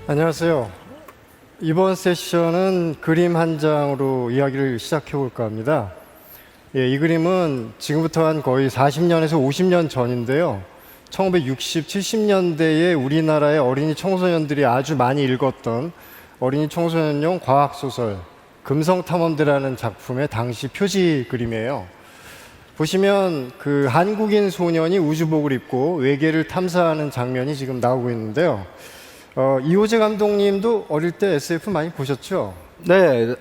안녕하세요. 이번 세션은 그림 한 장으로 이야기를 시작해 볼까 합니다. 이 그림은 지금부터 한 거의 40년에서 50년 전인데요. 1960, 70년대에 우리나라의 어린이 청소년들이 아주 많이 읽었던 어린이 청소년용 과학소설 금성탐험대라는 작품의 당시 표지 그림이에요. 보시면 그 한국인 소년이 우주복을 입고 외계를 탐사하는 장면이 지금 나오고 있는데요. 이호재 감독님도 어릴 때 SF 많이 보셨죠? 네,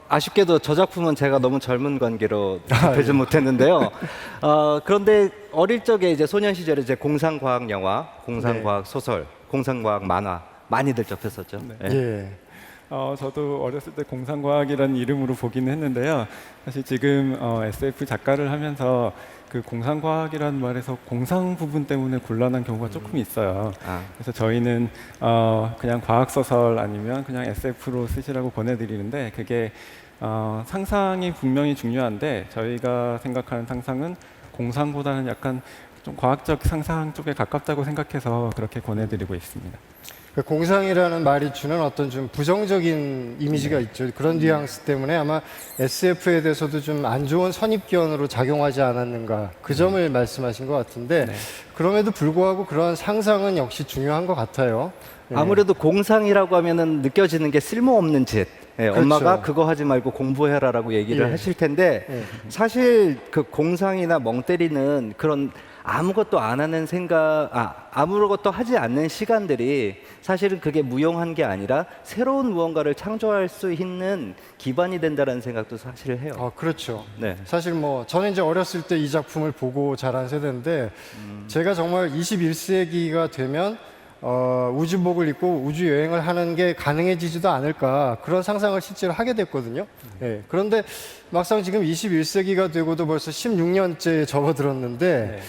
아쉽게도 저 작품은 제가 너무 젊은 관계로 접하지 못했는데요. 그런데 어릴 적에 이제 소년 시절에 이제 공상과학 영화, 공상과학 소설, 공상과학 만화 많이들 접했었죠. 네. 예. 저도 어렸을 때 공상과학이라는 이름으로 보기는 했는데요. 사실 지금 SF 작가를 하면서 그 공상과학이라는 말에서 공상 부분 때문에 곤란한 경우가 조금 있어요. 그래서 저희는 그냥 과학소설 아니면 그냥 SF로 쓰시라고 권해드리는데 그게 상상이 분명히 중요한데 저희가 생각하는 상상은 공상보다는 약간 좀 과학적 상상 쪽에 가깝다고 생각해서 그렇게 권해드리고 있습니다. 그 공상이라는 말이 주는 어떤 좀 부정적인 이미지가 있죠. 그런 뉘앙스 때문에 아마 SF에 대해서도 좀 안 좋은 선입견으로 작용하지 않았는가 그 점을 말씀하신 것 같은데 그럼에도 불구하고 그런 상상은 역시 중요한 것 같아요. 아무래도 공상이라고 하면은 느껴지는 게 쓸모없는 짓. 그렇죠. 엄마가 그거 하지 말고 공부해라라고 얘기를 하실 텐데 사실 그 공상이나 멍 때리는 그런 아무것도 안 하는 아무것도 하지 않는 시간들이 사실은 그게 무용한 게 아니라 새로운 무언가를 창조할 수 있는 기반이 된다는 생각도 사실 해요. 그렇죠. 네. 사실 저는 이제 어렸을 때 이 작품을 보고 자란 세대인데 제가 정말 21세기가 되면 우주복을 입고 우주 여행을 하는 게 가능해지지도 않을까 그런 상상을 실제로 하게 됐거든요. 그런데 막상 지금 21세기가 되고도 벌써 16년째 접어들었는데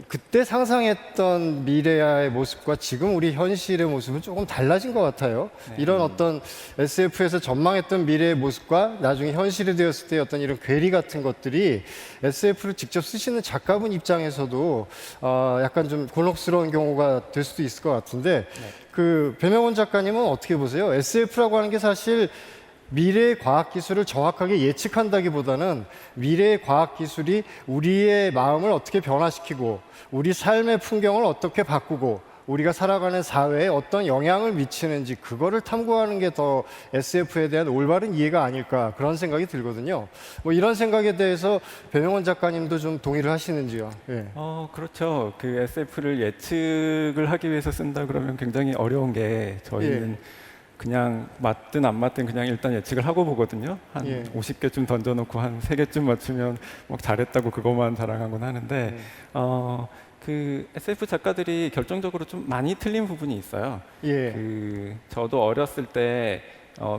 그때 상상했던 미래의 모습과 지금 우리 현실의 모습은 조금 달라진 것 같아요. 이런 어떤 SF에서 전망했던 미래의 모습과 나중에 현실이 되었을 때 어떤 이런 괴리 같은 것들이 SF를 직접 쓰시는 작가분 입장에서도 약간 좀 곤혹스러운 경우가 될 수도 있을 것 같은데 그 배명원 작가님은 어떻게 보세요? SF라고 하는 게 사실 미래의 과학기술을 정확하게 예측한다기보다는 미래의 과학기술이 우리의 마음을 어떻게 변화시키고 우리 삶의 풍경을 어떻게 바꾸고 우리가 살아가는 사회에 어떤 영향을 미치는지 그거를 탐구하는 게 더 SF에 대한 올바른 이해가 아닐까 그런 생각이 들거든요. 이런 생각에 대해서 배명원 작가님도 좀 동의를 하시는지요? 그렇죠. 그 SF를 예측을 하기 위해서 쓴다 그러면 굉장히 어려운 게 저희는 그냥 맞든 안 맞든 그냥 일단 예측을 하고 보거든요. 한 50개쯤 던져놓고 한 3개쯤 맞추면 막 잘했다고 그것만 자랑하곤 하는데 그 SF 작가들이 결정적으로 좀 많이 틀린 부분이 있어요. 저도 어렸을 때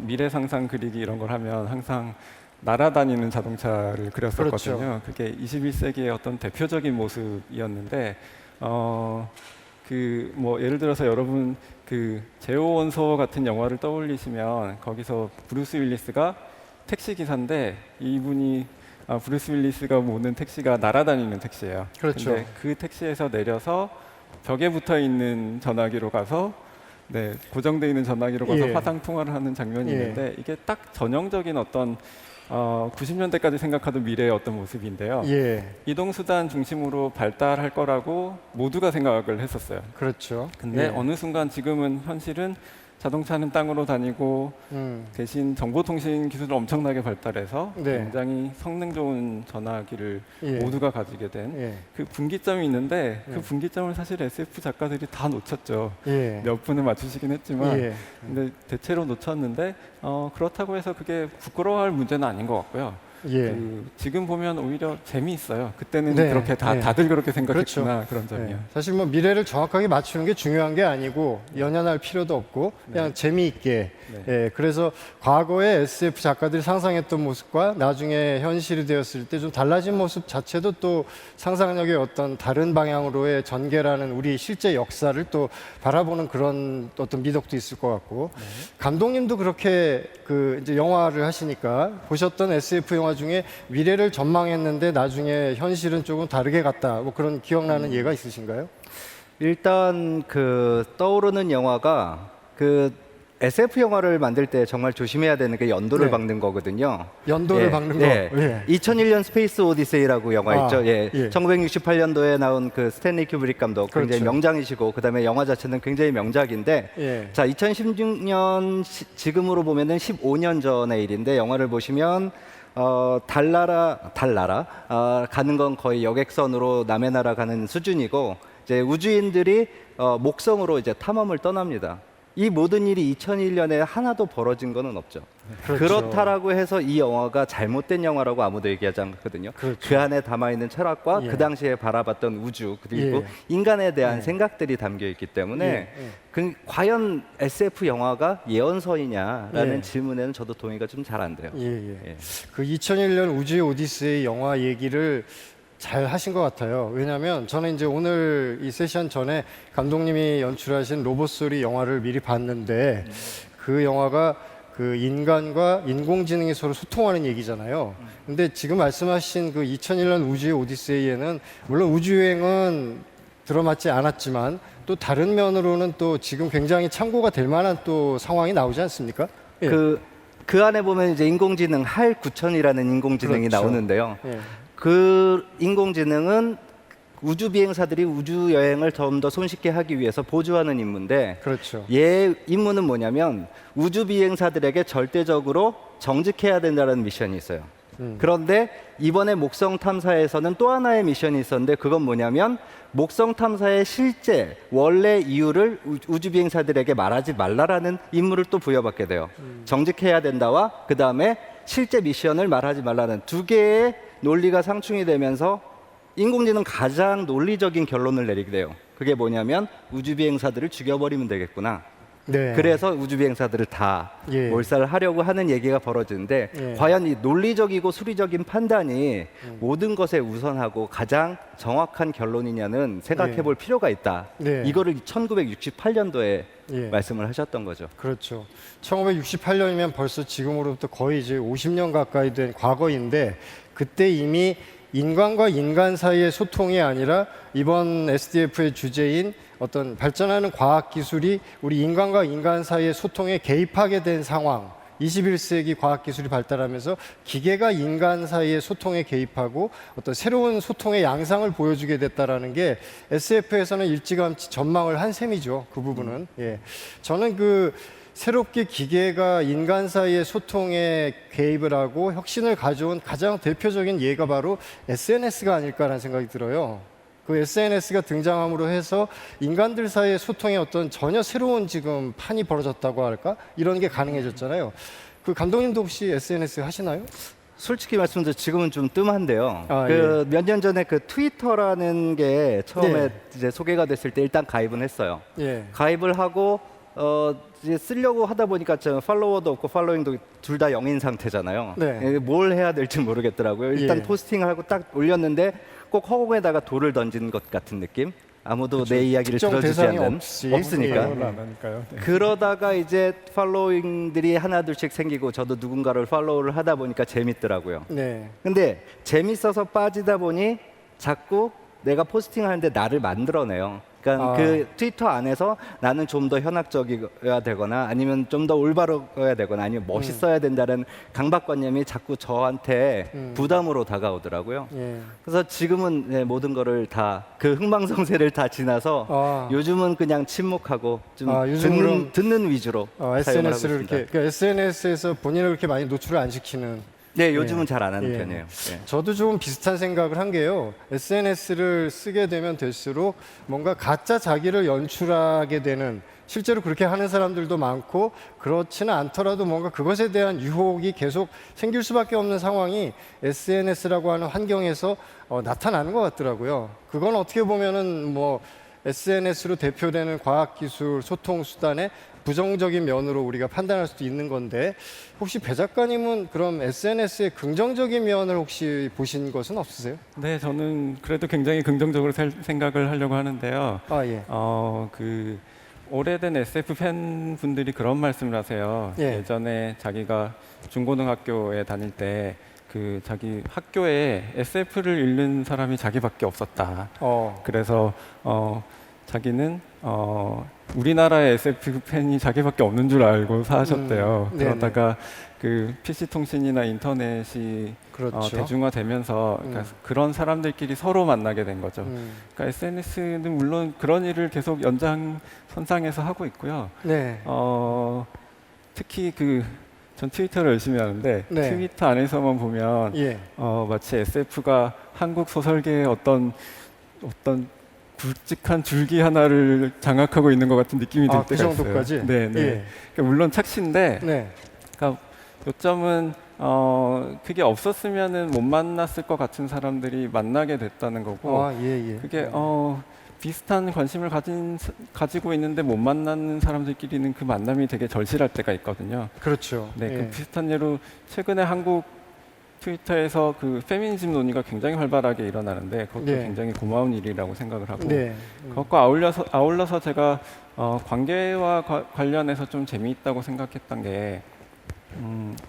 미래 상상 그리기 이런 걸 하면 항상 날아다니는 자동차를 그렸었거든요. 그렇죠. 그게 21세기의 어떤 대표적인 모습이었는데 예를 들어서 여러분 그 제오 원소 같은 영화를 떠올리시면 거기서 브루스 윌리스가 택시 기사인데 이분이 브루스 윌리스가 모는 택시가 날아다니는 택시예요. 그렇죠. 근데 그 택시에서 내려서 벽에 붙어 있는 전화기로 가서 고정되어 있는 전화기로 가서 화상 통화를 하는 장면이 있는데 이게 딱 전형적인 어떤 90년대까지 생각하던 미래의 어떤 모습인데요. 이동수단 중심으로 발달할 거라고 모두가 생각을 했었어요. 그렇죠. 근데 어느 순간 지금은 현실은 자동차는 땅으로 다니고 대신 정보통신 기술을 엄청나게 발달해서 굉장히 성능 좋은 전화기를 모두가 가지게 된 그 분기점이 있는데 그 분기점을 사실 SF 작가들이 다 놓쳤죠. 몇 분을 맞추시긴 했지만 근데 대체로 놓쳤는데 그렇다고 해서 그게 부끄러워할 문제는 아닌 것 같고요. 예. 지금 보면 오히려 재미있어요. 그때는 네, 그렇게 네. 다들 그렇게 생각했구나 그런 점이요. 네. 사실 뭐 미래를 정확하게 맞추는 게 중요한 게 아니고 연연할 필요도 없고 그냥 재미있게. 네. 예, 그래서 과거에 SF 작가들이 상상했던 모습과 나중에 현실이 되었을 때 좀 달라진 모습 자체도 또 상상력의 어떤 다른 방향으로의 전개라는 우리 실제 역사를 또 바라보는 그런 어떤 미덕도 있을 것 같고 감독님도 그렇게 그 이제 영화를 하시니까 보셨던 SF 영화 중에 미래를 전망했는데 나중에 현실은 조금 다르게 갔다 뭐 그런 기억나는 예가 있으신가요? 일단 그 떠오르는 영화가 그 SF 영화를 만들 때 정말 조심해야 되는 게 연도를 네. 박는 거거든요. 연도를 박는 거. 예. 예. 2001년 스페이스 오디세이라고 영화 아, 있죠. 예. 예. 1968년도에 나온 그 스탠리 큐브릭 감독 굉장히 그렇죠. 명장이시고 그다음에 영화 자체는 굉장히 명작인데 예. 자, 2016년 지금으로 보면은 15년 전의 일인데 영화를 보시면 달나라 가는 건 거의 여객선으로 남의 나라 가는 수준이고 이제 우주인들이 목성으로 이제 탐험을 떠납니다. 이 모든 일이 2001년에 하나도 벌어진 거는 없죠. 그렇죠. 그렇다라고 해서 이 영화가 잘못된 영화라고 아무도 얘기하지 않거든요. 그렇죠. 그 안에 담아있는 철학과 예. 그 당시에 바라봤던 우주 그리고 예. 인간에 대한 예. 생각들이 담겨 있기 때문에 예. 예. 과연 SF 영화가 예언서이냐라는 예. 질문에는 저도 동의가 좀 잘 안 돼요. 예, 예. 예. 그 2001년 우주의 오디세이 영화 얘기를 잘 하신 것 같아요. 왜냐하면 저는 이제 오늘 이 세션 전에 감독님이 연출하신 로봇 소리 영화를 미리 봤는데 그 영화가 그 인간과 인공지능이 서로 소통하는 얘기잖아요. 근데 지금 말씀하신 그 2001년 우주의 오디세이에는 물론 우주여행은 들어맞지 않았지만 또 다른 면으로는 또 지금 굉장히 참고가 될 만한 또 상황이 나오지 않습니까? 예. 그 안에 보면 이제 인공지능 할 9000이라는 인공지능이 그렇죠. 나오는데요. 예. 그 인공지능은 우주 비행사들이 우주 여행을 좀 더 손쉽게 하기 위해서 보조하는 임무인데 그렇죠. 얘 임무는 뭐냐면 우주 비행사들에게 절대적으로 정직해야 된다는 미션이 있어요. 그런데 이번에 목성 탐사에서는 또 하나의 미션이 있었는데 그건 뭐냐면 목성 탐사의 실제 원래 이유를 우주 비행사들에게 말하지 말라라는 임무를 또 부여받게 돼요. 정직해야 된다와 그 다음에 실제 미션을 말하지 말라는 두 개의 논리가 상충이 되면서 인공지능 가장 논리적인 결론을 내리게 돼요. 그게 뭐냐면 우주 비행사들을 죽여버리면 되겠구나. 네. 그래서 우주 비행사들을 다 예. 몰살하려고 하는 얘기가 벌어지는데 예. 과연 이 논리적이고 수리적인 판단이 모든 것에 우선하고 가장 정확한 결론이냐는 생각해 볼 필요가 있다. 네. 이거를 1968년도에 예. 말씀을 하셨던 거죠. 그렇죠. 1968년이면 벌써 지금으로부터 거의 이제 50년 가까이 된 과거인데 그때 이미 인간과 인간 사이의 소통이 아니라 이번 SDF의 주제인 어떤 발전하는 과학 기술이 우리 인간과 인간 사이의 소통에 개입하게 된 상황. 21세기 과학 기술이 발달하면서 기계가 인간 사이의 소통에 개입하고 어떤 새로운 소통의 양상을 보여주게 됐다라는 게 SF에서는 일찌감치 전망을 한 셈이죠. 그 부분은. 예. 저는 그 새롭게 기계가 인간 사이의 소통에 개입을 하고 혁신을 가져온 가장 대표적인 예가 바로 SNS가 아닐까라는 생각이 들어요. 그 SNS가 등장함으로 해서 인간들 사이의 소통에 어떤 전혀 새로운 지금 판이 벌어졌다고 할까? 이런 게 가능해졌잖아요. 그 감독님도 혹시 SNS 하시나요? 솔직히 말씀드려 지금은 좀 뜸한데요. 아, 그 몇 년 전에 그 트위터라는 게 처음에 네. 이제 소개가 됐을 때 일단 가입은 했어요. 예. 가입을 하고 이제 쓰려고 하다 보니까 저 팔로워도 없고 팔로잉도 둘 다 0인 상태잖아요. 네. 예, 뭘 해야 될지 모르겠더라고요. 일단 예. 포스팅을 하고 딱 올렸는데 꼭 허공에다가 돌을 던진 것 같은 느낌? 아무도 내 이야기를 특정 들어주지 대상이 않는 없으니까. 그걸 안 하니까요. 네. 그러다가 이제 팔로잉들이 하나둘씩 생기고 저도 누군가를 팔로우를 하다 보니까 재밌더라고요. 네. 근데 재밌어서 빠지다 보니 자꾸 내가 포스팅하는데 나를 만들어내요. 그러니까 아. 그 트위터 안에서 나는 좀 더 현학적이어야 되거나 아니면 좀 더 올바르어야 되거나 아니면 멋있어야 된다는 강박관념이 자꾸 저한테 부담으로 다가오더라고요. 예. 그래서 지금은 네, 모든 거를 다 그 흥망성쇠를 다 지나서 아. 요즘은 그냥 침묵하고 좀 요즘은 그럼 듣는 위주로 사용을 하고 SNS를 있습니다. 이렇게 그러니까 SNS에서 본인을 그렇게 많이 노출을 안 시키는 네, 요즘은 잘 안 하는 편이에요. 예. 저도 좀 비슷한 생각을 한 게요. SNS를 쓰게 되면 될수록 뭔가 가짜 자기를 연출하게 되는, 실제로 그렇게 하는 사람들도 많고 그렇지는 않더라도 뭔가 그것에 대한 유혹이 계속 생길 수밖에 없는 상황이 SNS라고 하는 환경에서 나타나는 것 같더라고요. 그건 어떻게 보면은 뭐 SNS로 대표되는 과학기술 소통 수단의 부정적인 면으로 우리가 판단할 수도 있는 건데, 혹시 배 작가님은 그럼 SNS의 긍정적인 면을 혹시 보신 것은 없으세요? 네, 저는 그래도 굉장히 긍정적으로 생각을 하려고 하는데요. 아, 예. 그 오래된 SF 팬분들이 그런 말씀을 하세요. 예. 예전에 자기가 중고등학교에 다닐 때 그 자기 학교에 SF를 읽는 사람이 자기밖에 없었다. 그래서 자기는 우리나라의 SF 팬이 자기밖에 없는 줄 알고 사셨대요. 그러다가 그 PC 통신이나 인터넷이 그렇죠. 대중화되면서 그러니까 그런 사람들끼리 서로 만나게 된 거죠. 그러니까 SNS는 물론 그런 일을 계속 연장선상에서 하고 있고요. 네. 특히 전 트위터를 열심히 하는데 네. 트위터 안에서만 보면 예. 마치 SF가 한국 소설계의 어떤 굵직한 줄기 하나를 장악하고 있는 것 같은 느낌이 들 그 때가 정도까지? 있어요. 네, 네. 예. 그러니까 물론 착시인데, 네. 그러니까 요점은 그게 없었으면은 못 만났을 것 같은 사람들이 만나게 됐다는 거고, 예. 그게 비슷한 관심을 가지고 있는데 못 만나는 사람들끼리는 그 만남이 되게 절실할 때가 있거든요. 그렇죠. 네, 예. 그 비슷한 예로 최근에 한국 트위터에서 그 페미니즘 논의가 굉장히 활발하게 일어나는데 그것도 네. 굉장히 고마운 일이라고 생각을 하고, 네. 그것과 아울러서 제가 관계와 관련해서 좀 재미있다고 생각했던 게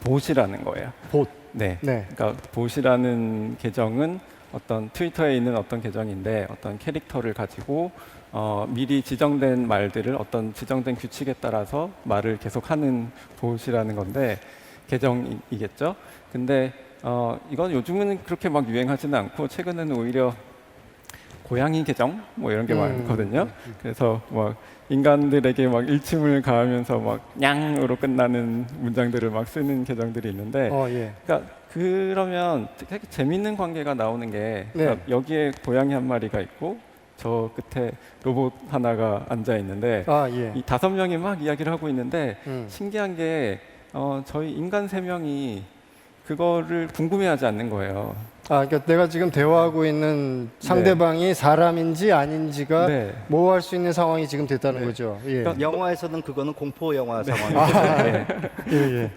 봇이라는 거예요. 봇. 네. 네. 그러니까 봇이라는 계정은 어떤 트위터에 있는 어떤 계정인데 어떤 캐릭터를 가지고 미리 지정된 말들을 어떤 지정된 규칙에 따라서 말을 계속하는 봇이라는 건데 계정이겠죠. 근데 이건 요즘은 그렇게 막 유행하지는 않고 최근에는 오히려 고양이 계정 뭐 이런 게 많거든요. 그래서 막 인간들에게 막 일침을 가하면서 막 냥으로 끝나는 문장들을 막 쓰는 계정들이 있는데, 예. 그러니까 그러면 되게 재밌는 관계가 나오는 게 그러니까 여기에 고양이 한 마리가 있고 저 끝에 로봇 하나가 앉아 있는데 예. 이 5명이 막 이야기를 하고 있는데 신기한 게 저희 인간 3명이 그거를 궁금해하지 않는 거예요. 그러니까 내가 지금 대화하고 있는 상대방이 사람인지 아닌지가 네. 모호할 수 있는 상황이 지금 됐다는 거죠. 예. 영화에서는 그거는 공포 영화 상황이에요. 네. 예.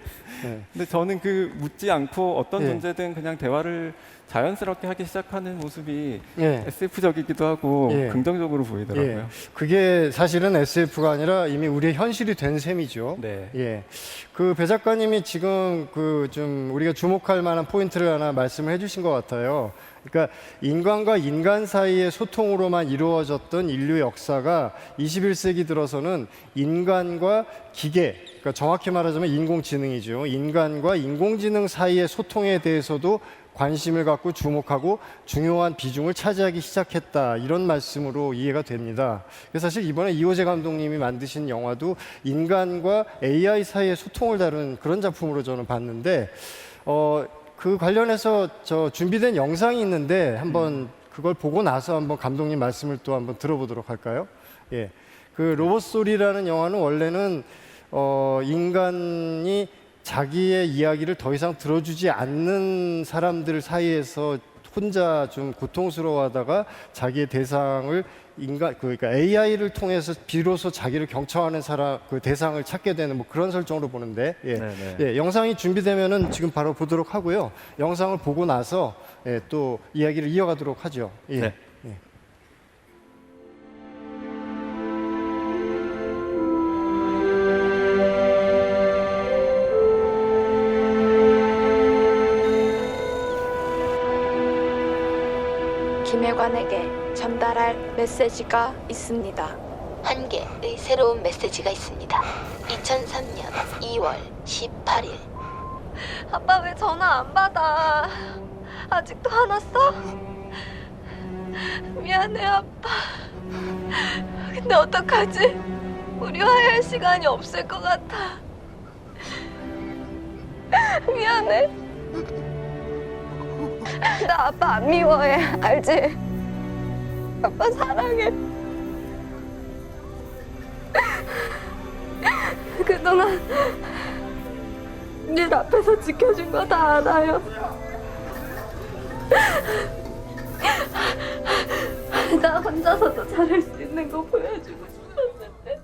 근데 저는 묻지 않고 어떤 존재든 그냥 대화를 자연스럽게 하기 시작하는 모습이 SF적이기도 하고 긍정적으로 보이더라고요. 그게 사실은 SF가 아니라 이미 우리의 현실이 된 셈이죠. 네. 예. 그 배 작가님이 지금 좀 우리가 주목할 만한 포인트를 하나 말씀을 해주신 것 같아요. 그러니까 인간과 인간 사이의 소통으로만 이루어졌던 인류 역사가 21세기 들어서는 인간과 기계, 그러니까 정확히 말하자면 인공지능이죠. 인간과 인공지능 사이의 소통에 대해서도 관심을 갖고 주목하고 중요한 비중을 차지하기 시작했다, 이런 말씀으로 이해가 됩니다. 그래서 사실 이번에 이호재 감독님이 만드신 영화도 인간과 AI 사이의 소통을 다룬 그런 작품으로 저는 봤는데 그 관련해서 준비된 영상이 있는데 한번 그걸 보고 나서 한번 감독님 말씀을 또 한번 들어보도록 할까요? 예. 그 로봇 소리라는 영화는 원래는 인간이 자기의 이야기를 더 이상 들어주지 않는 사람들 사이에서 혼자 좀 고통스러워하다가 자기의 대상을 그러니까 AI를 통해서 비로소 자기를 경청하는 그 대상을 찾게 되는 뭐 그런 설정으로 보는데, 영상이 준비되면은 지금 바로 보도록 하고요. 영상을 보고 나서 또 이야기를 이어가도록 하죠. 예. 김혜관에게 전달할 메시지가 있습니다. 한 개의 새로운 메시지가 있습니다. 2003년 2월 18일. 아빠 왜 전화 안 받아? 아직도 안 왔어? 미안해 아빠. 근데 어떡하지? 우리 화해할 시간이 없을 것 같아. 미안해. 나 아빠 안 미워해. 알지? 아빠 사랑해. 그동안 일 앞에서 지켜준 거 다 알아요. 나 혼자서도 잘할 수 있는 거 보여주고 싶었는데.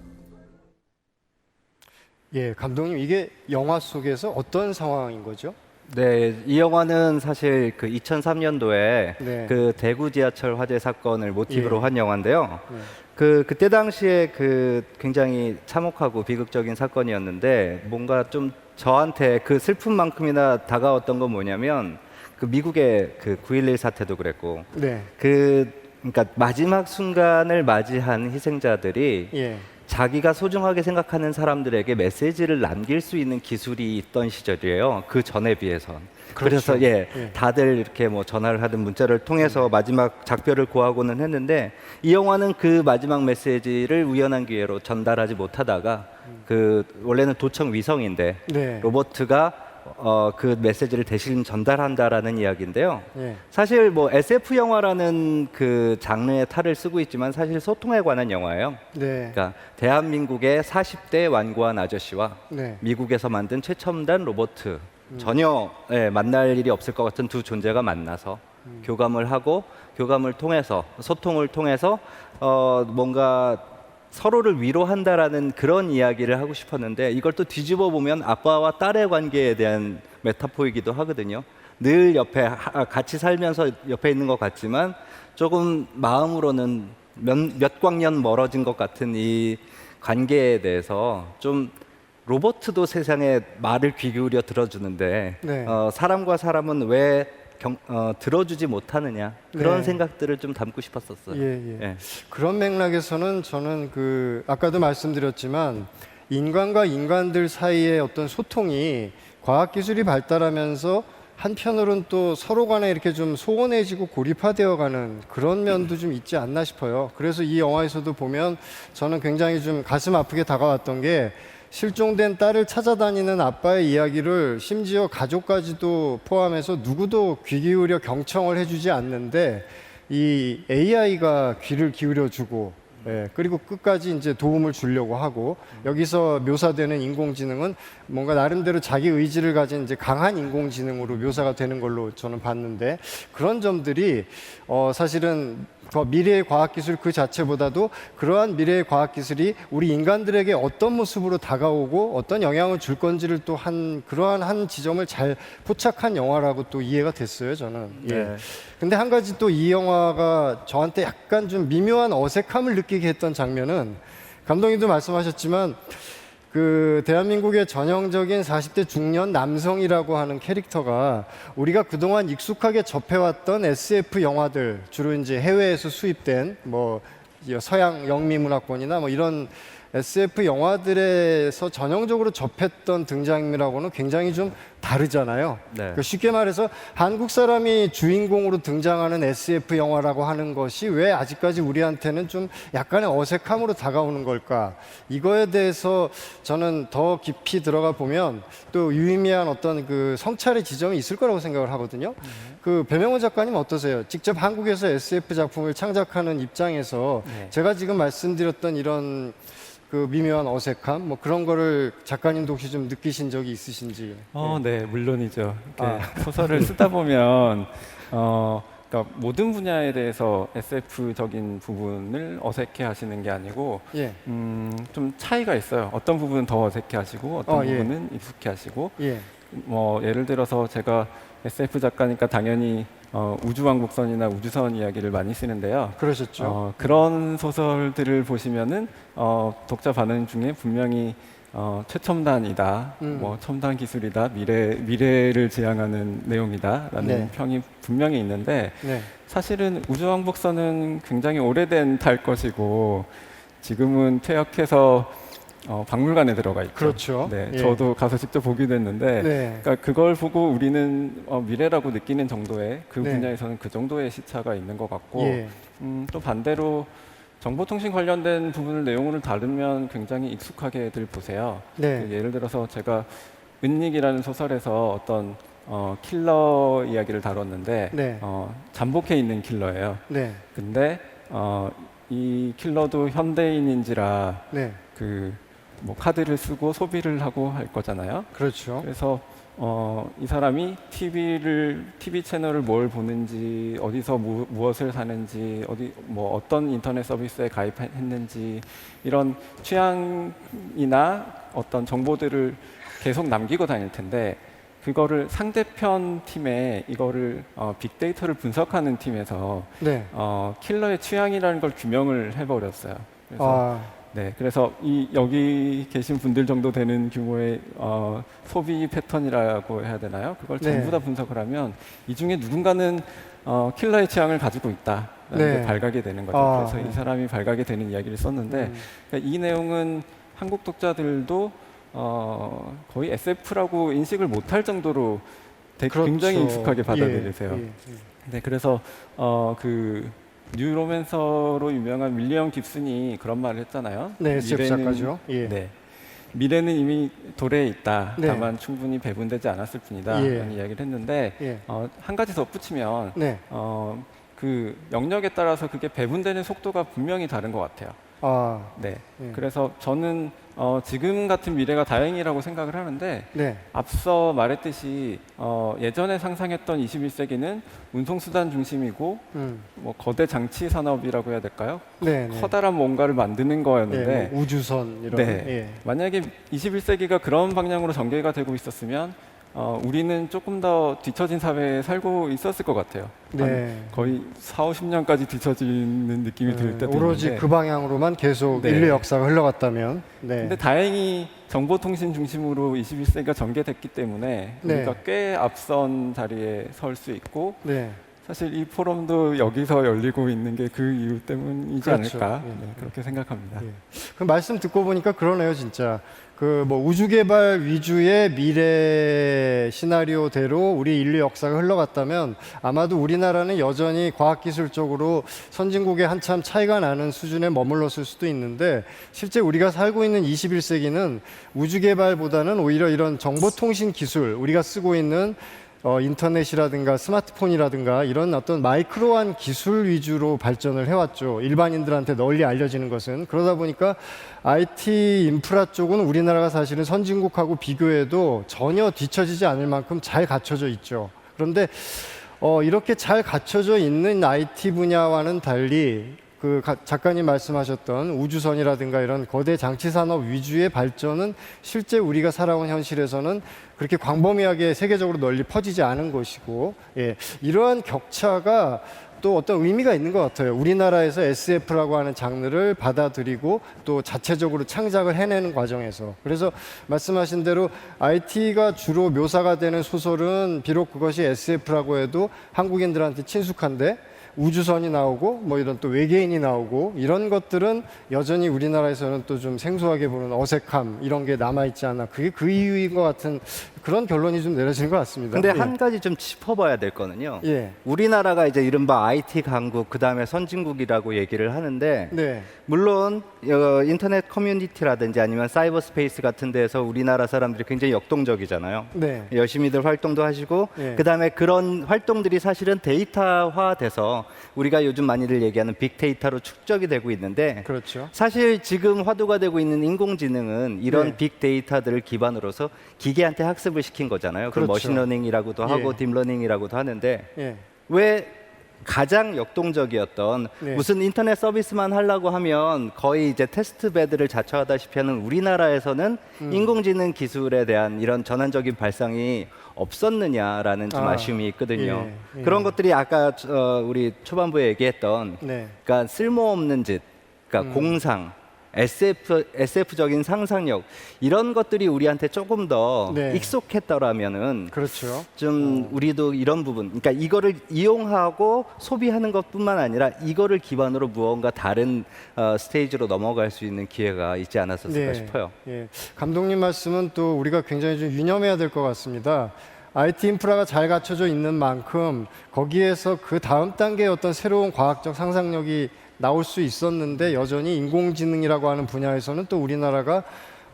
예, 감독님 이게 영화 속에서 어떤 상황인 거죠? 네, 이 영화는 사실 그 2003년도에 네. 그 대구 지하철 화재 사건을 모티브로 예. 한 영화인데요. 네. 그때 당시에 그 굉장히 참혹하고 비극적인 사건이었는데 뭔가 좀 저한테 그 슬픔만큼이나 다가왔던 건 뭐냐면 그 미국의 그 9.11 사태도 그랬고 네. 그러니까 마지막 순간을 맞이한 희생자들이 예. 자기가 소중하게 생각하는 사람들에게 메시지를 남길 수 있는 기술이 있던 시절이에요. 그 전에 비해선. 그렇죠. 그래서 예, 예. 다들 이렇게 뭐 전화를 하든 문자를 통해서 마지막 작별을 고하고는 했는데 이 영화는 그 마지막 메시지를 우연한 기회로 전달하지 못하다가 그 원래는 도청 위성인데 네. 로버트가 그 메시지를 대신 전달한다라는 이야기인데요. 예. 사실 뭐 SF 영화라는 그 장르의 탈을 쓰고 있지만 사실 소통에 관한 영화예요. 네. 그러니까 대한민국의 40대 완고한 아저씨와 네. 미국에서 만든 최첨단 로봇 전혀 만날 일이 없을 것 같은 두 존재가 만나서 교감을 하고 교감을 통해서 소통을 통해서 뭔가 서로를 위로한다라는 그런 이야기를 하고 싶었는데 이걸 또 뒤집어 보면 아빠와 딸의 관계에 대한 메타포이기도 하거든요. 늘 옆에 같이 살면서 옆에 있는 것 같지만 조금 마음으로는 몇 광년 멀어진 것 같은 이 관계에 대해서 좀 로버트도 세상에 말을 귀 기울여 들어주는데 네. 사람과 사람은 왜 들어주지 못하느냐 그런 네. 생각들을 좀 담고 싶었었어요. 예, 예. 예. 그런 맥락에서는 저는 그 아까도 말씀드렸지만 인간과 인간들 사이의 어떤 소통이 과학기술이 발달하면서 한편으로는 또 서로 간에 이렇게 좀 소원해지고 고립화되어 가는 그런 면도 좀 있지 않나 싶어요. 그래서 이 영화에서도 보면 저는 굉장히 좀 가슴 아프게 다가왔던 게 실종된 딸을 찾아다니는 아빠의 이야기를 심지어 가족까지도 포함해서 누구도 귀 기울여 경청을 해주지 않는데 이 AI가 귀를 기울여주고 그리고 끝까지 이제 도움을 주려고 하고 여기서 묘사되는 인공지능은 뭔가 나름대로 자기 의지를 가진 이제 강한 인공지능으로 묘사가 되는 걸로 저는 봤는데 그런 점들이 사실은 미래의 과학기술 그 자체보다도 그러한 미래의 과학기술이 우리 인간들에게 어떤 모습으로 다가오고 어떤 영향을 줄 건지를 또 그러한 한 지점을 잘 포착한 영화라고 또 이해가 됐어요, 저는. 예. 네. 근데 한 가지 또 이 영화가 저한테 약간 좀 미묘한 어색함을 느끼게 했던 장면은 감독님도 말씀하셨지만 그 대한민국의 전형적인 40대 중년 남성이라고 하는 캐릭터가 우리가 그동안 익숙하게 접해왔던 SF 영화들 주로 이제 해외에서 수입된 뭐 서양 영미문화권이나 뭐 이런 SF 영화들에서 전형적으로 접했던 등장인물하고는 굉장히 좀 다르잖아요. 네. 그러니까 쉽게 말해서 한국 사람이 주인공으로 등장하는 SF 영화라고 하는 것이 왜 아직까지 우리한테는 좀 약간의 어색함으로 다가오는 걸까? 이거에 대해서 저는 더 깊이 들어가 보면 또 유의미한 어떤 그 성찰의 지점이 있을 거라고 생각을 하거든요. 그 배명호 작가님 어떠세요? 직접 한국에서 SF 작품을 창작하는 입장에서 제가 지금 말씀드렸던 이런 그 미묘한 어색함 뭐 그런 거를 작가님도 혹시 좀 느끼신 적이 있으신지? 네, 물론이죠. 이렇게 소설을 쓰다 보면 그러니까 모든 분야에 대해서 SF적인 부분을 어색해하시는 게 아니고 예. 좀 차이가 있어요. 어떤 부분은 더 어색해하시고 어떤 예. 부분은 익숙해하시고 예. 뭐 예를 들어서 제가 SF 작가니까 당연히 우주왕복선이나 우주선 이야기를 많이 쓰는데요. 그러셨죠. 그런 소설들을 보시면은 독자 반응 중에 분명히 최첨단이다, 뭐 첨단 기술이다, 미래를 지향하는 내용이다라는 네. 평이 분명히 있는데 네. 사실은 우주왕복선은 굉장히 오래된 탈 것이고 지금은 퇴역해서 박물관에 들어가 있죠. 그렇죠. 네, 예. 저도 가서 직접 보기도 했는데, 네. 그러니까 그걸 보고 우리는 미래라고 느끼는 정도의 그 네. 분야에서는 그 정도의 시차가 있는 것 같고, 예. 또 반대로 정보통신 관련된 부분을 내용을 다루면 굉장히 익숙하게들 보세요. 네. 예를 들어서 제가 은닉이라는 소설에서 어떤 킬러 이야기를 다뤘는데 네. 잠복해 있는 킬러예요. 네. 근데 이 킬러도 현대인인지라 네. 그 뭐 카드를 쓰고 소비를 하고 할 거잖아요. 그렇죠. 그래서 이 사람이 TV 채널을 뭘 보는지, 어디서 무엇을 사는지, 뭐 어떤 인터넷 서비스에 가입했는지 이런 취향이나 어떤 정보들을 계속 남기고 다닐 텐데, 그거를 상대편 팀에 이거를 빅데이터를 분석하는 팀에서 네. 킬러의 취향이라는 걸 규명을 해버렸어요. 그래서 그래서 여기 계신 분들 정도 되는 규모의 소비 패턴이라고 해야 되나요? 그걸 전부 다 분석을 하면 이 중에 누군가는 킬러의 취향을 가지고 있다라는 게 발각이 되는 거죠. 그래서 이 사람이 발각이 되는 이야기를 썼는데, 그러니까 이 내용은 한국 독자들도 거의 SF라고 인식을 못할 정도로 굉장히 익숙하게 받아들이세요. 네, 그래서 그 뉴로맨서로 유명한 윌리엄 깁슨이 그런 말을 했잖아요. 네, SF 작가죠. 네, 미래는 이미 도래에 있다. 네. 다만 충분히 배분되지 않았을 뿐이다. 라는 이야기를 했는데 한 가지 덧붙이면 그 영역에 따라서 그게 배분되는 속도가 분명히 다른 것 같아요. 그래서 저는 지금 같은 미래가 다행이라고 생각을 하는데, 앞서 말했듯이 예전에 상상했던 21세기는 운송수단 중심이고 뭐 거대 장치 산업이라고 해야 될까요? 커다란 뭔가를 만드는 거였는데, 뭐 우주선 이런. 만약에 21세기가 그런 방향으로 전개가 되고 있었으면 우리는 조금 더 뒤처진 사회에 살고 있었을 것 같아요. 거의 4, 50년까지 뒤처지는 느낌이 들 때도 오로지 있는데, 그 방향으로만 계속 인류 역사가 흘러갔다면. 근데 다행히 정보통신 중심으로 21세기가 전개됐기 때문에 우리가 꽤 앞선 자리에 설 수 있고, 사실 이 포럼도 여기서 열리고 있는 게 그 이유 때문이지 않을까, 그렇게 생각합니다. 그 말씀 듣고 보니까 그러네요, 진짜. 그 뭐 우주 개발 위주의 미래 시나리오대로 우리 인류 역사가 흘러갔다면 아마도 우리나라는 여전히 과학기술적으로 선진국에 한참 차이가 나는 수준에 머물렀을 수도 있는데, 실제 우리가 살고 있는 21세기는 우주 개발보다는 오히려 이런 정보통신 기술, 우리가 쓰고 있는 인터넷이라든가 스마트폰이라든가 이런 어떤 마이크로한 기술 위주로 발전을 해왔죠. 일반인들한테 널리 알려지는 것은. 그러다 보니까 IT 인프라 쪽은 우리나라가 사실은 선진국하고 비교해도 전혀 뒤처지지 않을 만큼 잘 갖춰져 있죠. 그런데 이렇게 잘 갖춰져 있는 IT 분야와는 달리 그 작가님 말씀하셨던 우주선이라든가 이런 거대 장치 산업 위주의 발전은 실제 우리가 살아온 현실에서는 그렇게 광범위하게 세계적으로 널리 퍼지지 않은 것이고, 이러한 격차가 또 어떤 의미가 있는 것 같아요. 우리나라에서 SF라고 하는 장르를 받아들이고 또 자체적으로 창작을 해내는 과정에서. 그래서 말씀하신 대로 IT가 주로 묘사가 되는 소설은 비록 그것이 SF라고 해도 한국인들한테 친숙한데, 우주선이 나오고 뭐 이런 또 외계인이 나오고 이런 것들은 여전히 우리나라에서는 또 좀 생소하게 보는 어색함, 이런 게 남아있지 않나, 그게 그 이유인 것 같은 그런 결론이 좀 내려지는 것 같습니다. 근데 한 가지 좀 짚어봐야 될 거는요. 예. 우리나라가 이제 이른바 IT 강국, 그 다음에 선진국이라고 얘기를 하는데, 물론 인터넷 커뮤니티라든지 아니면 사이버 스페이스 같은 데서 우리나라 사람들이 굉장히 역동적이잖아요. 열심히들 활동도 하시고, 그 다음에 그런 활동들이 사실은 데이터화돼서 우리가 요즘 많이들 얘기하는 빅데이터로 축적이 되고 있는데, 사실 지금 화두가 되고 있는 인공지능은 이런 빅데이터들을 기반으로서 기계한테 학습을 시킨 거잖아요. 그걸 머신러닝이라고도 하고 딥러닝이라고도 하는데, 왜 가장 역동적이었던 무슨 인터넷 서비스만 하려고 하면 거의 이제 테스트베드를 자처하다시피 하는 우리나라에서는 인공지능 기술에 대한 이런 전환적인 발상이 없었느냐라는 좀 아쉬움이 있거든요. 그런 것들이 아까 우리 초반부에 얘기했던 그러니까 쓸모없는 짓, 그러니까 공상, SF적인 상상력, 이런 것들이 우리한테 조금 더 익숙했더라면은 좀 우리도 이런 부분, 그러니까 이거를 이용하고 소비하는 것뿐만 아니라 이거를 기반으로 무언가 다른 스테이지로 넘어갈 수 있는 기회가 있지 않았었을까 싶어요. 감독님 말씀은 또 우리가 굉장히 좀 유념해야 될 것 같습니다. IT 인프라가 잘 갖춰져 있는 만큼 거기에서 그 다음 단계의 어떤 새로운 과학적 상상력이 나올 수 있었는데, 여전히 인공지능이라고 하는 분야에서는 또 우리나라가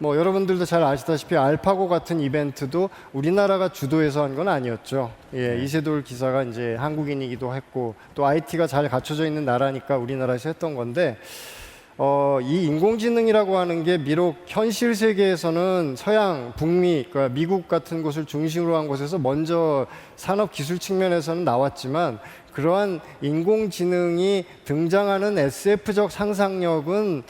뭐 여러분들도 잘 아시다시피 알파고 같은 이벤트도 우리나라가 주도해서 한 건 아니었죠. 예, 이세돌 기사가 이제 한국인이기도 했고 또 IT가 잘 갖춰져 있는 나라니까 우리나라에서 했던 건데 이 인공지능이라고 하는 게 비록 현실 세계에서는 서양, 북미, 그러니까 미국 같은 곳을 중심으로 한 곳에서 먼저 산업 기술 측면에서는 나왔지만 그러한 인공지능이 등장하는 SF적 상상력은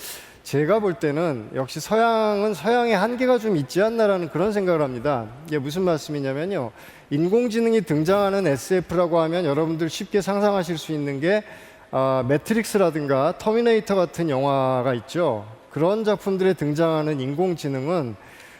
제가 볼 때는 역시 서양은 서양의 한계가 좀 있지 않나라는 그런 생각을 합니다. 이게 무슨 말씀이냐면요. 인공지능이 등장하는 SF라고 하면 여러분들 쉽게 상상하실 수 있는 게 매트릭스라든가 터미네이터 같은 영화가 있죠. 그런 작품들에 등장하는 인공지능은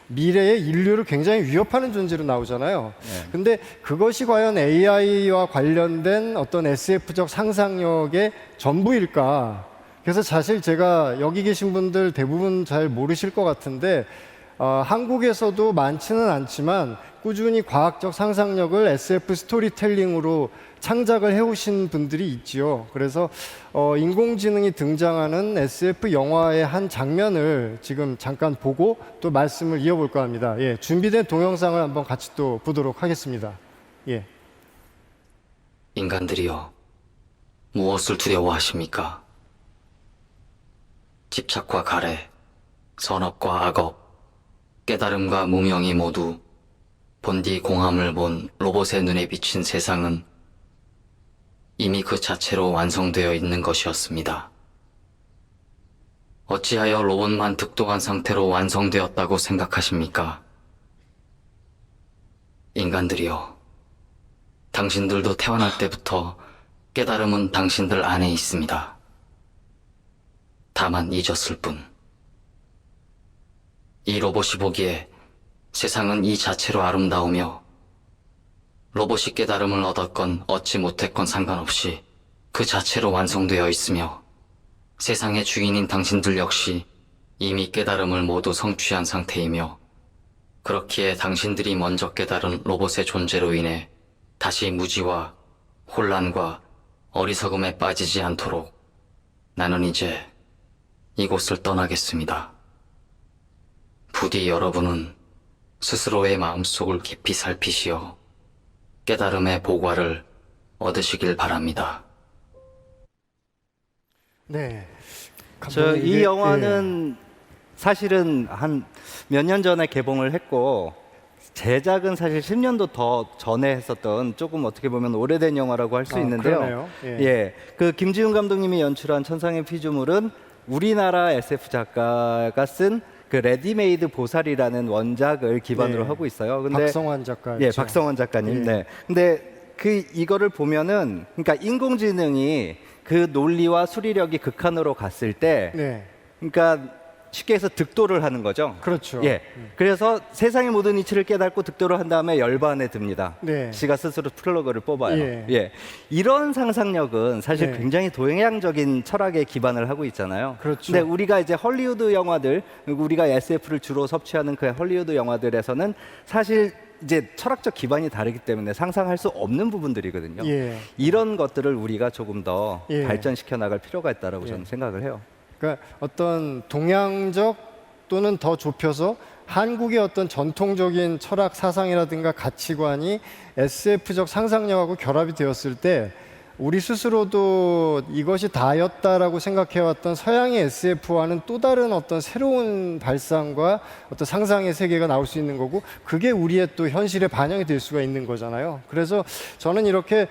미래의 인류를 굉장히 위협하는 존재로 나오잖아요. 근데 그것이 과연 AI와 관련된 어떤 SF적 상상력의 전부일까? 그래서 사실 제가 여기 계신 분들 대부분 잘 모르실 것 같은데 한국에서도 많지는 않지만 꾸준히 과학적 상상력을 SF 스토리텔링으로 창작을 해오신 분들이 있지요. 그래서 인공지능이 등장하는 SF 영화의 한 장면을 지금 잠깐 보고 또 말씀을 이어볼까 합니다. 예, 준비된 동영상을 한번 같이 또 보도록 하겠습니다. 예. 인간들이여, 무엇을 두려워하십니까? 집착과 가래, 선업과 악업, 깨달음과 무명이 모두 본디 공함을 본 로봇의 눈에 비친 세상은 이미 그 자체로 완성되어 있는 것이었습니다. 어찌하여 로봇만 득도한 상태로 완성되었다고 생각하십니까? 인간들이여, 당신들도 태어날 때부터 깨달음은 당신들 안에 있습니다. 다만 잊었을 뿐. 이 로봇이 보기에 세상은 이 자체로 아름다우며 로봇이 깨달음을 얻었건 얻지 못했건 상관없이 그 자체로 완성되어 있으며 세상의 주인인 당신들 역시 이미 깨달음을 모두 성취한 상태이며 그렇기에 당신들이 먼저 깨달은 로봇의 존재로 인해 다시 무지와 혼란과 어리석음에 빠지지 않도록 나는 이제 이곳을 떠나겠습니다. 부디 여러분은 스스로의 마음속을 깊이 살피시어 깨달음의 보과를 얻으시길 바랍니다. 네. 저 이 예. 영화는 사실은 한 몇 년 전에 개봉을 했고 제작은 사실 10년도 더 전에 했었던 조금 어떻게 보면 오래된 영화라고 할 수 있는데요. 그러네요. 예. 그 김지훈 감독님이 연출한 천상의 피조물은 우리나라 SF 작가가 쓴 그 레디메이드 보살이라는 원작을 기반으로 네. 하고 있어요. 근데 박성환 작가. 예, 박성원 작가님. 예. 네. 근데 이거를 보면은 그러니까 인공지능이 그 논리와 수리력이 극한으로 갔을 때 네. 그러니까 쉽게 해서 득도를 하는 거죠. 그렇죠. 예. 그래서 세상의 모든 이치를 깨닫고 득도를 한 다음에 열반에 듭니다. 네. 지가 스스로 플러그를 뽑아요. 예. 예. 이런 상상력은 사실 네. 굉장히 동양적인 철학에 기반을 하고 있잖아요. 그렇죠. 근데 우리가 이제 헐리우드 영화들, 우리가 SF를 주로 섭취하는 그 헐리우드 영화들에서는 사실 이제 철학적 기반이 다르기 때문에 상상할 수 없는 부분들이거든요. 예. 이런 것들을 우리가 조금 더 예. 발전시켜 나갈 필요가 있다라고 예. 저는 생각을 해요. 그러니까 어떤 동양적 또는 더 좁혀서 한국의 어떤 전통적인 철학 사상이라든가 가치관이 SF적 상상력하고 결합이 되었을 때 우리 스스로도 이것이 다였다라고 생각해왔던 서양의 SF와는 또 다른 어떤 새로운 발상과 어떤 상상의 세계가 나올 수 있는 거고 그게 우리의 또 현실에 반영이 될 수가 있는 거잖아요. 그래서 저는 이렇게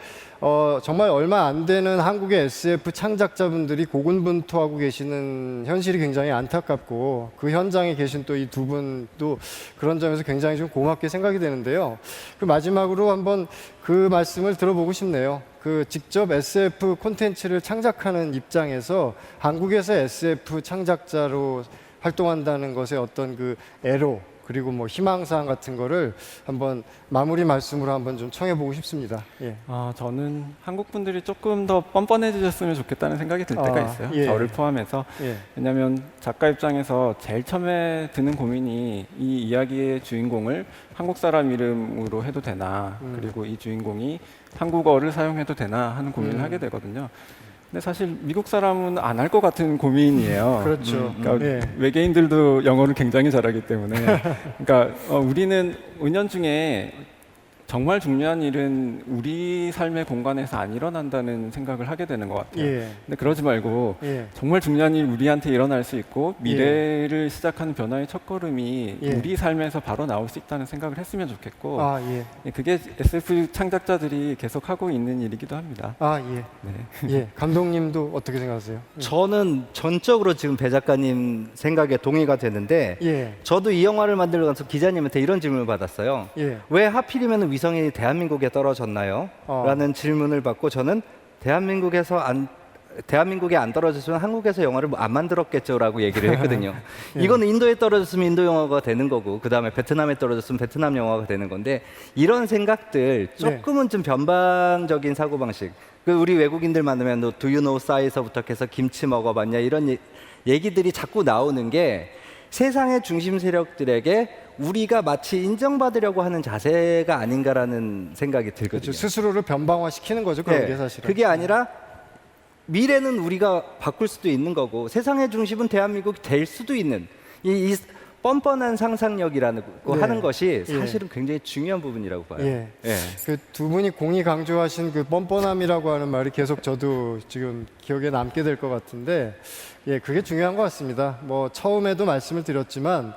정말 얼마 안 되는 한국의 SF 창작자분들이 고군분투하고 계시는 현실이 굉장히 안타깝고 그 현장에 계신 또 이 두 분도 그런 점에서 굉장히 좀 고맙게 생각이 되는데요. 그 마지막으로 한번 그 말씀을 들어보고 싶네요. 그 직접 SF 콘텐츠를 창작하는 입장에서 한국에서 SF 창작자로 활동한다는 것의 어떤 그 애로 그리고 뭐 희망사항 같은 거를 한번 마무리 말씀으로 한번 좀 청해보고 싶습니다. 예. 저는 한국 분들이 조금 더 뻔뻔해지셨으면 좋겠다는 생각이 들 때가 있어요. 예. 저를 포함해서. 예. 왜냐하면 작가 입장에서 제일 처음에 드는 고민이 이 이야기의 주인공을 한국 사람 이름으로 해도 되나, 그리고 이 주인공이 한국어를 사용해도 되나 하는 고민을 하게 되거든요. 근데 사실 미국 사람은 안 할 것 같은 고민이에요. 그렇죠. 그러니까 예. 외계인들도 영어를 굉장히 잘하기 때문에 그러니까 우리는 은연중에 정말 중요한 일은 우리 삶의 공간에서 안 일어난다는 생각을 하게 되는 것 같아요. 예. 근데 그러지 말고 예. 정말 중요한 일 우리한테 일어날 수 있고 미래를 시작하는 변화의 첫걸음이 예. 우리 삶에서 바로 나올 수 있다는 생각을 했으면 좋겠고 아, 예. 그게 SF 창작자들이 계속 하고 있는 일이기도 합니다. 아, 예. 네. 예. 감독님도 어떻게 생각하세요? 저는 전적으로 지금 배 작가님 생각에 동의가 되는데 예. 저도 이 영화를 만들면서 기자님한테 이런 질문을 받았어요. 예. 왜 하필이면 위성이 대한민국에 떨어졌나요? 라는 질문을 받고 저는 대한민국에 안 떨어졌으면 한국에서 영화를 안 만들었겠죠라고 얘기를 했거든요. 예. 이건 인도에 떨어졌으면 인도 영화가 되는 거고 그 다음에 베트남에 떨어졌으면 베트남 영화가 되는 건데 이런 생각들 조금은 좀 변방적인 사고방식 우리 외국인들 만나면 너 Do you know 싸이서부터 해서 김치 먹어봤냐 이런 얘기들이 자꾸 나오는 게 세상의 중심 세력들에게 우리가 마치 인정받으려고 하는 자세가 아닌가라는 생각이 들거든요. 그렇죠. 스스로를 변방화시키는 거죠. 그런 게 사실은. 그게 아니라 미래는 우리가 바꿀 수도 있는 거고 세상의 중심은 대한민국이 될 수도 있는 이 뻔뻔한 상상력이라는 거 네. 하는 것이 예. 사실은 굉장히 중요한 부분이라고 봐요. 예. 예. 그 두 분이 공이 강조하신 그 뻔뻔함이라고 하는 말이 계속 저도 지금 기억에 남게 될 것 같은데, 예, 그게 중요한 것 같습니다. 뭐 처음에도 말씀을 드렸지만,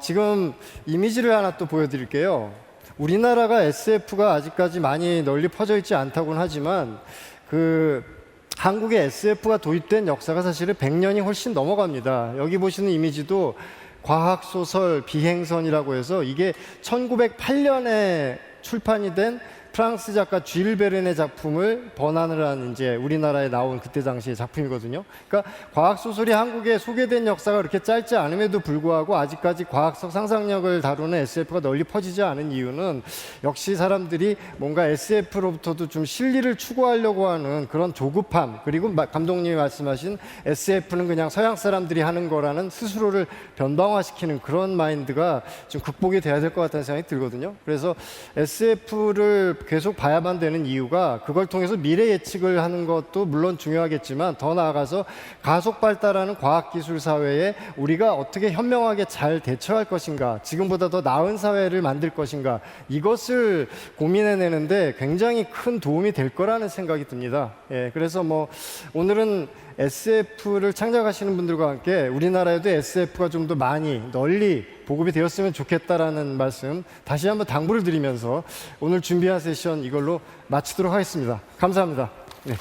지금 이미지를 하나 또 보여드릴게요. 우리나라가 SF가 아직까지 많이 널리 퍼져 있지 않다고는 하지만, 한국에 SF가 도입된 역사가 사실은 100년이 훨씬 넘어갑니다. 여기 보시는 이미지도 과학소설 비행선이라고 해서 이게 1908년에 출판이 된 프랑스 작가 쥘 베른의 작품을 번안을 한 이제 우리나라에 나온 그때 당시의 작품이거든요. 그러니까 과학 소설이 한국에 소개된 역사가 그렇게 짧지 않음에도 불구하고 아직까지 과학적 상상력을 다루는 SF가 널리 퍼지지 않은 이유는 역시 사람들이 뭔가 SF로부터도 좀 실리를 추구하려고 하는 그런 조급함, 그리고 감독님이 말씀하신 SF는 그냥 서양 사람들이 하는 거라는 스스로를 변방화시키는 그런 마인드가 좀 극복이 돼야 될 것 같다는 생각이 들거든요. 그래서 SF를 계속 봐야만 되는 이유가 그걸 통해서 미래 예측을 하는 것도 물론 중요하겠지만 더 나아가서 가속 발달하는 과학기술 사회에 우리가 어떻게 현명하게 잘 대처할 것인가, 지금보다 더 나은 사회를 만들 것인가, 이것을 고민해내는데 굉장히 큰 도움이 될 거라는 생각이 듭니다. 예, 그래서 뭐 오늘은 SF를 창작하시는 분들과 함께 우리나라에도 SF가 좀 더 많이 널리 보급이 되었으면 좋겠다라는 말씀 다시 한번 당부를 드리면서 오늘 준비한 세션 이걸로 마치도록 하겠습니다. 감사합니다. 네.